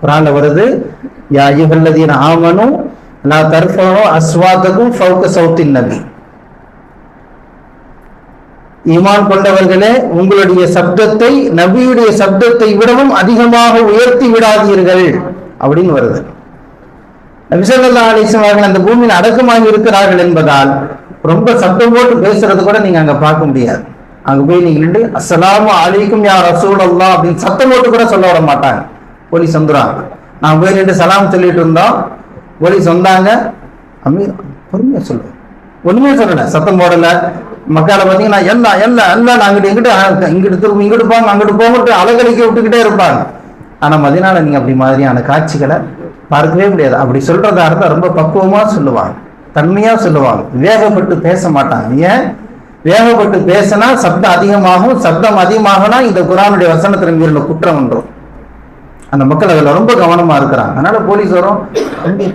குர்ஆன்ல வருது, யா அய்யுஹல்லதீன ஆமனு லா தர்ஃபஉ அஸ்வாதகும் ஃபௌக சௌத்தின் நபி. ஈமான் கொண்டவர்களே, உங்களுடைய சப்தத்தை நபியுடைய சப்தத்தை விடவும் அதிகமாக உயர்த்தி விடாதீர்கள் அப்படின்னு வருது. நபி ஸல்லல்லாஹு அலைஹி வஸல்லம் அவர்கள் அந்த பூமியில் அடக்கமாக இருக்கிறார்கள் என்பதால் ரொம்ப சத்தம் போட்டு பேசுறது கூட நீங்க அங்க பார்க்க முடியாது. அங்க போய் நீங்க நின்று அஸ்ஸலாமு அலைக்கும் யா ரசூலல்லாஹ் அப்படின்னு சத்தம் போட்டு கூட சொல்ல விட மாட்டாங்க. போலீஸ் வந்துடுவாங்க. நான் போய் நின்று சலாம் சொல்லிட்டு இருந்தோம், போலீஸ் வந்தாங்க, அமீர் பொறுமையா சொல்லுவேன், ஒண்ணுமே சொல்லல, சத்தம் போடல. மக்களை பார்த்தீங்கன்னா எல்லாம் எல்லாம் எல்லாம் அங்கிட்டு இங்கிட்டு திரும்ப இங்கிட்டு போங்க அங்கிட்டு போங்கிட்டு அலகலிக்க விட்டுக்கிட்டே இருப்பாங்க. ஆனா மதினால நீங்க அப்படி மாதிரியான காட்சிகளை பார்க்கவே முடியாது. அப்படி சொல்றதா இருந்தா ரொம்ப பக்குவமா சொல்லுவாங்க, தன்மையா சொல்லுவாங்க, வேகப்பட்டு பேச மாட்டாங்க. ஏன் வேகப்பட்டு பேசினா சப்தம் அதிகமாகும், சப்தம் அதிகமாகனா இந்த குர்ஆனுடைய வசனத்தின் மீறின குற்றம் வந்துடும். அந்த மக்கள் அதில் ரொம்ப கவனமா இருக்கிறாங்க. அதனால போலீஸ் வரும்,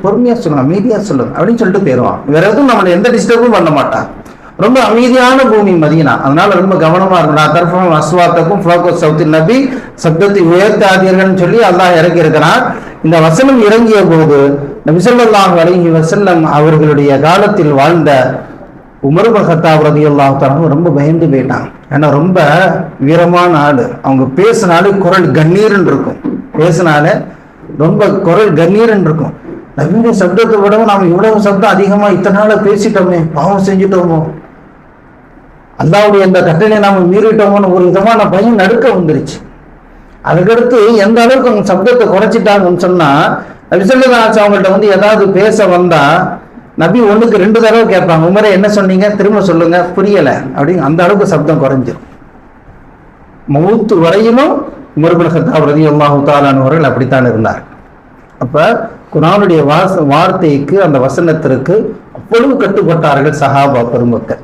பொறுமையா சொல்லுங்க, அமைதியா சொல்லுங்க அப்படின்னு சொல்லிட்டு போயிடுவாங்க. வேற எதுவும் நம்மளை எந்த டிஸ்டர்பும் பண்ண மாட்டாங்க. ரொம்ப அமைதியான பூமி மதீனா. அதனால ரொம்ப கவனமா இருக்கணும். தர்ஃபஉ அஸ்வாதகும் ஃபௌக சௌத்தின் நபி, சப்தத்தை உயர்த்தாதீர்கள்னு சொல்லி அல்லாஹ் இறக்கி இருக்கிறார். இந்த வசனம் இறங்கிய போது நபி ஸல்லல்லாஹு அலைஹி வஸல்லம் அவர்களுடைய காலத்தில் வாழ்ந்த உமர் இப்னு கத்தாப் ரலியல்லாஹு தஆலா ரொம்ப பயந்து போயிட்டாங்க. ஏன்னா ரொம்ப வீரமான ஆளு. அவங்க பேசினாலே குரல் கண்ணீர்ன்னு இருக்கும், பேசினாலே ரொம்ப குரல் கண்ணீர்ன்னு இருக்கும். நபியுடைய சப்தத்தை விடவும் நாம இவ்வளவு சப்தம் அதிகமா இத்தனை நாள பேசிட்டோமே, பாவம் செஞ்சுட்டோமோ, அல்லாஹ்வுடைய இந்த கட்டளை நாம மீறிட்டோமோன்னு ஒரு விதமான பயம் நடுக்க வந்துருச்சு. அதுக்கடுத்து எந்த அளவுக்கு அவங்க சப்தத்தை குறைச்சிட்டாங்கன்னு சொன்னா, நபி ஸல்லல்லாஹு அலைஹி வஸல்லம் அவங்கள்ட்ட ஏதாவது பேச வந்தா நபி 1க்கு 2 தடவை கேட்பாங்க, உமரே என்ன சொன்னீங்க, திரும்ப சொல்லுங்க, புரியல அப்படின்னு. அந்த அளவுக்கு சப்தம் குறைஞ்சிரும். மௌத்து வரையிலும் உமர் இப்னு கத்தாப் ரலியல்லாஹு தஆலா அவர்கள் அப்படித்தான் இருந்தார். அப்ப குர்ஆனுடைய வார்த்தைக்கு, அந்த வசனத்திற்கு அவ்வளவு கட்டுப்பட்டார்கள் சஹாபா பெருமக்கள்.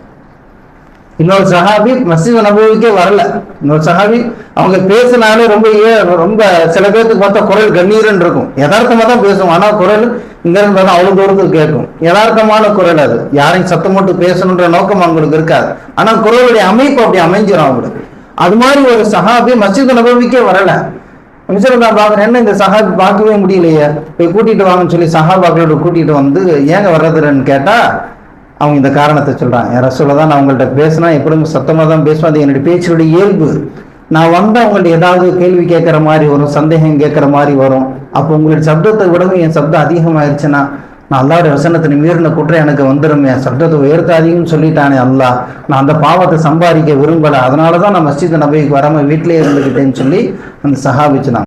இன்னொரு சஹாபி மஸ்ஜித் நபவிக்கே வரல. இன்னொரு சஹாபி அவங்க பேசினாலே ரொம்ப சில பேருக்கு பார்த்தா குரல் கண்ணீர்ன்னு இருக்கும். யதார்த்தமா தான் பேசுவோம், ஆனா குரல் இங்க இருந்து பார்த்தா அவ்வளவு தூரத்துக்கு கேட்கும். யதார்த்தமான குரல் அது, யாரையும் சத்தம் போட்டு பேசணுன்ற நோக்கம் அவங்களுக்கு இருக்காது. ஆனா குரலுடைய அமைப்பு அப்படி அமைஞ்சிடும் அவங்களுக்கு. அது மாதிரி ஒரு சஹாபி மஸ்ஜித் நபவிக்கே வரல. நான் பாக்குறேன், என்ன இந்த சஹாபி பார்க்கவே முடியலையே, போய் கூட்டிட்டு வாங்கன்னு சொல்லி சஹாபாக்களோட கூட்டிட்டு வந்து ஏங்க வர்றதுன்னு கேட்டா அவங்க இந்த காரணத்தை சொல்றாங்க. யார சொல்லதான் நான் உங்கள்கிட்ட பேசினா எப்படியும் சத்தமா தான் பேசுவேன், அது என்னுடைய பேச்சுடைய இயல்பு. நான் வந்து அவங்கள்ட்ட ஏதாவது கேள்வி கேட்கற மாதிரி வரும், சந்தேகம் கேட்கற மாதிரி வரும். அப்போ உங்களுடைய சப்தத்தை விடவும் என் சப்தம் அதிகமாயிருச்சுன்னா நான் அல்லாஹ்வுடைய வசனத்தை மீறின குற்றம் எனக்கு வந்துடும். என் சப்தத்தை உயர்த்தாதீங்கன்னு சொல்லிட்டானே அல்லாஹ், நான் அந்த பாவத்தை சம்பாதிக்க விரும்பல, அதனாலதான் நான் மஸ்ஜித் நபவிக்கு வராம வீட்டிலே இருந்துக்கிட்டேன்னு சொல்லி அந்த சஹாபி சொன்னாங்க.